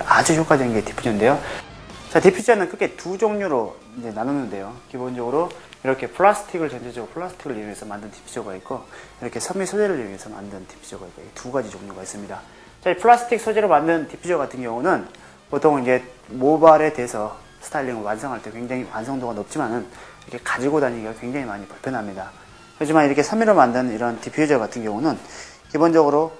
아주 효과적인 게 디퓨저인데요. 자, 디퓨저는 크게 두 종류로 이제 나누는데요. 기본적으로 이렇게 플라스틱을 전체적으로 플라스틱을 이용해서 만든 디퓨저가 있고, 이렇게 섬유 소재를 이용해서 만든 디퓨저가 있고, 두 가지 종류가 있습니다. 자, 이 플라스틱 소재로 만든 디퓨저 같은 경우는 보통 이제 모발에 대해서 스타일링을 완성할 때 굉장히 완성도가 높지만은 이렇게 가지고 다니기가 굉장히 많이 불편합니다. 하지만 이렇게 섬유로 만든 이런 디퓨저 같은 경우는 기본적으로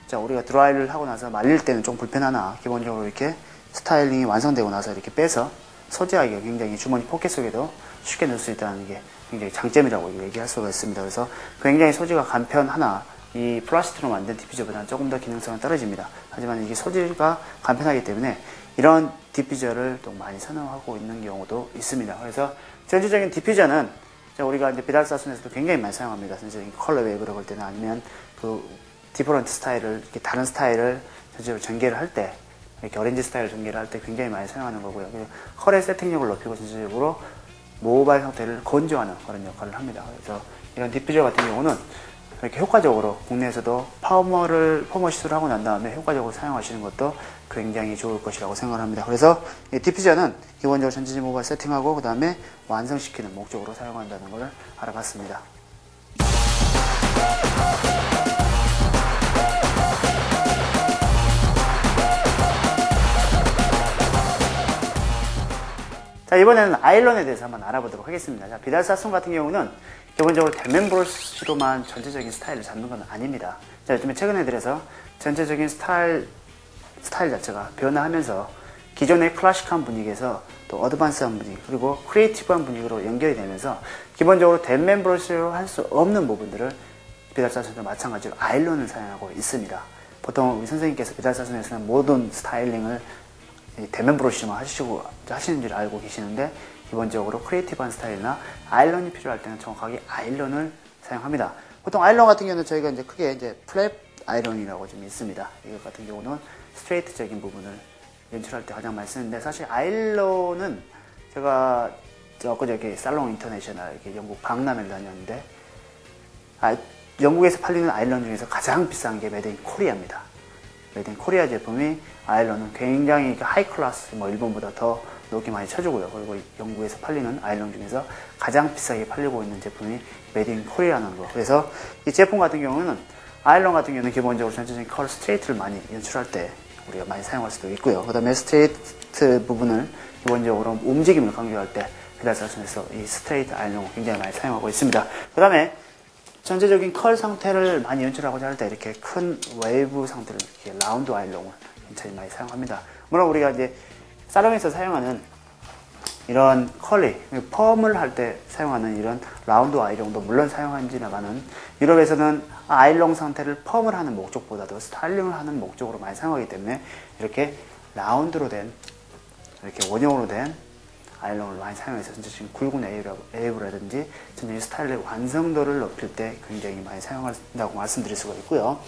자, 우리가 드라이를 하고 나서 말릴 때는 좀 불편하나 기본적으로 이렇게 스타일링이 완성되고 나서 이렇게 빼서 소지하기가 굉장히 주머니 포켓 속에도 쉽게 넣을 수 있다는 게 굉장히 장점이라고 얘기할 수가 있습니다. 그래서 굉장히 소지가 간편하나 이 플라스틱으로 만든 디퓨저보다는 조금 더 기능성은 떨어집니다. 하지만 이게 소지가 간편하기 때문에 이런 디퓨저를 또 많이 선호하고 있는 경우도 있습니다. 그래서 전체적인 디퓨저는 우리가 이제 비달사순에서도 굉장히 많이 사용합니다. 전체적인 컬러 웨이브라고 할 때는 아니면 그 디퍼런트 스타일을, 이렇게 다른 스타일을 전체적으로 전개를 할 때, 이렇게 오렌지 스타일 전개를 할 때 굉장히 많이 사용하는 거고요. 컬의 세팅력을 높이고 전체적으로 모발 형태를 건조하는 그런 역할을 합니다. 그래서 이런 디퓨저 같은 경우는 이렇게 효과적으로 국내에서도 펌머 시술을 하고 난 다음에 효과적으로 사용하시는 것도 굉장히 좋을 것이라고 생각을 합니다. 그래서 이 디퓨저는 기본적으로 전체적인 모발 세팅하고 그 다음에 완성시키는 목적으로 사용한다는 것을 알아봤습니다. 자, 이번에는 아일런에 대해서 한번 알아보도록 하겠습니다. 자, 비달사순 같은 경우는 기본적으로 댐앤 브러쉬로만 전체적인 스타일을 잡는 건 아닙니다. 자, 요즘에 최근에 들어서 전체적인 스타일 자체가 변화하면서 기존의 클래식한 분위기에서 또 어드밴스한 분위기 그리고 크리에이티브한 분위기로 연결이 되면서 기본적으로 댐앤 브러쉬로 할 수 없는 부분들을 비달사순도 마찬가지로 아일런을 사용하고 있습니다. 보통 우리 선생님께서 비달사순에서는 모든 스타일링을 댐앤 브러쉬만 하시는 줄 알고 계시는데 기본적으로 크리에이티브한 스타일이나 아일런이 필요할 때는 정확하게 아일런을 사용합니다. 보통 아일런 같은 경우는 저희가 이제 크게 이제 플랫 아이런이라고 좀 있습니다. 이것 같은 경우는 스트레이트적인 부분을 연출할 때 가장 많이 쓰는데 사실 아일런은 제가 엊그저께 살롱 인터내셔널 이렇게 영국 박람회를 다녔는데 영국에서 팔리는 아일런 중에서 가장 비싼 게 메이드 인 코리아입니다. 메이드 인 코리아 제품이 아일런은 굉장히 하이 클래스, 일본보다 더 높게 많이 쳐주고요. 그리고 영국에서 팔리는 아일런 중에서 가장 비싸게 팔리고 있는 제품이 메이드 인 코리아라는 거. 그래서 이 제품 같은 경우는 아일런 같은 경우는 기본적으로 전체적인 컬 스트레이트를 많이 연출할 때 우리가 많이 사용할 수도 있고요. 그 다음에 스트레이트 부분을 기본적으로 움직임을 강조할 때 비달사순에서 이 스트레이트 아일런을 굉장히 많이 사용하고 있습니다. 그 다음에 전체적인 컬 상태를 많이 연출하고자 할 때 이렇게 큰 웨이브 상태를 이렇게 라운드 아일런을 굉장히 많이 사용합니다. 물론 우리가 이제 살롱에서 사용하는 이런 컬리, 펌을 할 때 사용하는 이런 라운드 아일런도 물론 사용하지만은 유럽에서는 아일런 상태를 펌을 하는 목적보다도 스타일링을 하는 목적으로 많이 사용하기 때문에 이렇게 라운드로 된, 이렇게 원형으로 된 아일런을 많이 사용해서 전체적인 굵은 웨이브라든지 전체적인 스타일의 완성도를 높일 때 굉장히 많이 사용한다고 말씀드릴 수가 있고요.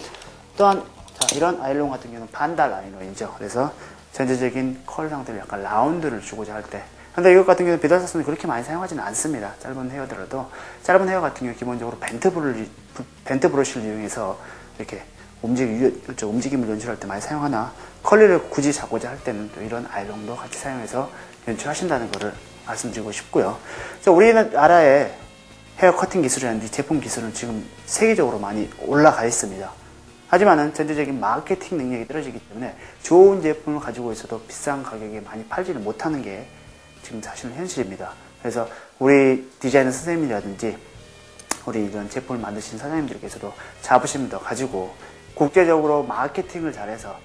또한 자, 이런 아일런 같은 경우는 반달 아일런이죠. 그래서 전체적인 컬 상태를 약간 라운드를 주고자 할 때. 근데 이것 같은 경우는 비달사순이 그렇게 많이 사용하지는 않습니다. 짧은 헤어더라도. 짧은 헤어 같은 경우 기본적으로 벤트 브러쉬를 이용해서 이렇게 움직임을 연출할 때 많이 사용하나 컬리를 굳이 잡고자 할 때는 또 이런 아일런도 같이 사용해서 연출하신다는 것을 말씀드리고 싶고요. 우리나라의 헤어 커팅 기술이라든지 제품 기술은 지금 세계적으로 많이 올라가 있습니다. 하지만은 전체적인 마케팅 능력이 떨어지기 때문에 좋은 제품을 가지고 있어도 비싼 가격에 많이 팔지는 못하는 게 지금 사실은 현실입니다. 그래서 우리 디자이너 선생님이라든지 우리 이런 제품을 만드신 사장님들께서도 자부심을 가지고 국제적으로 마케팅을 잘해서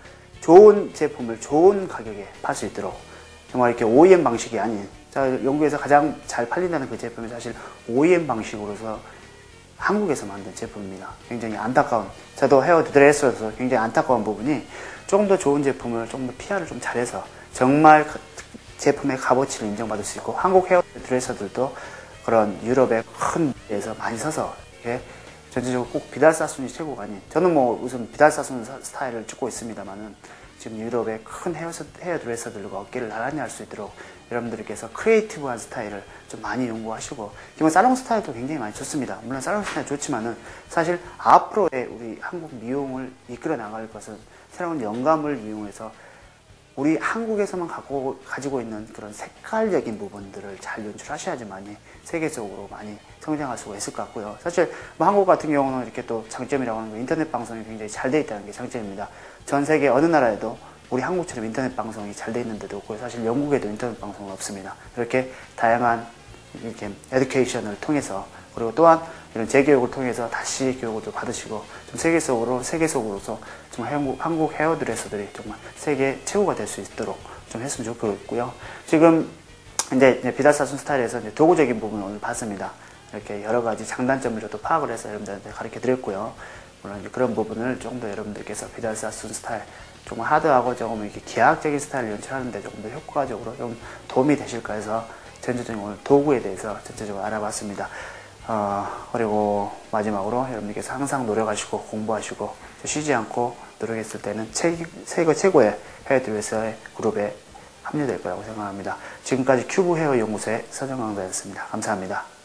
좋은 제품을 좋은 가격에 팔 수 있도록 정말 이렇게 OEM 방식이 아닌, 자, 영국에서 가장 잘 팔린다는 그 제품이 사실 OEM 방식으로서 한국에서 만든 제품입니다. 굉장히 안타까운, 저도 헤어 드레서로서 굉장히 안타까운 부분이 조금 더 좋은 제품을 조금 더 PR을 좀 잘해서 정말 제품의 값어치를 인정받을 수 있고 한국 헤어 드레서들도 그런 유럽의 큰 데에서 많이 서서 이렇게 전체적으로 꼭 비달사순이 최고가 아닌, 저는 우선 비달사순 스타일을 찍고 있습니다만은 지금 유럽의 큰 헤어 드레서들과 어깨를 나란히 할 수 있도록 여러분들께서 크리에이티브한 스타일을 좀 많이 연구하시고, 기본 살롱 스타일도 굉장히 많이 좋습니다. 물론 살롱 스타일 좋지만은 사실 앞으로의 우리 한국 미용을 이끌어 나갈 것은 새로운 영감을 이용해서 우리 한국에서만 가지고 있는 그런 색깔적인 부분들을 잘 연출하셔야지만이 세계적으로 많이 성장할 수가 있을 것 같고요. 사실 뭐 한국 같은 경우는 이렇게 또 장점이라고 하는 건 인터넷 방송이 굉장히 잘 돼 있다는 게 장점입니다. 전 세계 어느 나라에도 우리 한국처럼 인터넷 방송이 잘 돼 있는데도 없고, 사실 영국에도 인터넷 방송은 없습니다. 이렇게 다양한 이렇게 에듀케이션을 통해서, 그리고 또한 이런 재교육을 통해서 다시 교육을 좀 받으시고, 좀 세계적으로서 좀 한국 헤어드레서들이 정말 세계 최고가 될 수 있도록 좀 했으면 좋겠고요. 지금 이제 비달사순 스타일에서 이제 도구적인 부분을 오늘 봤습니다. 이렇게 여러 가지 장단점을 저도 파악을 해서 여러분들한테 가르쳐 드렸고요. 물론 이제 그런 부분을 좀 더 여러분들께서 비달사순 스타일, 조금 하드하고 조금 이렇게 기하학적인 스타일을 연출하는데 조금 더 효과적으로 좀 도움이 되실까 해서 전체적인 오늘 도구에 대해서 전체적으로 알아봤습니다. 그리고 마지막으로 여러분들께서 항상 노력하시고 공부하시고 쉬지 않고 노력했을 때는 최고의 헤어드레서의 그룹에 합류될 거라고 생각합니다. 지금까지 큐브 헤어 연구소의 서정강사였습니다. 감사합니다.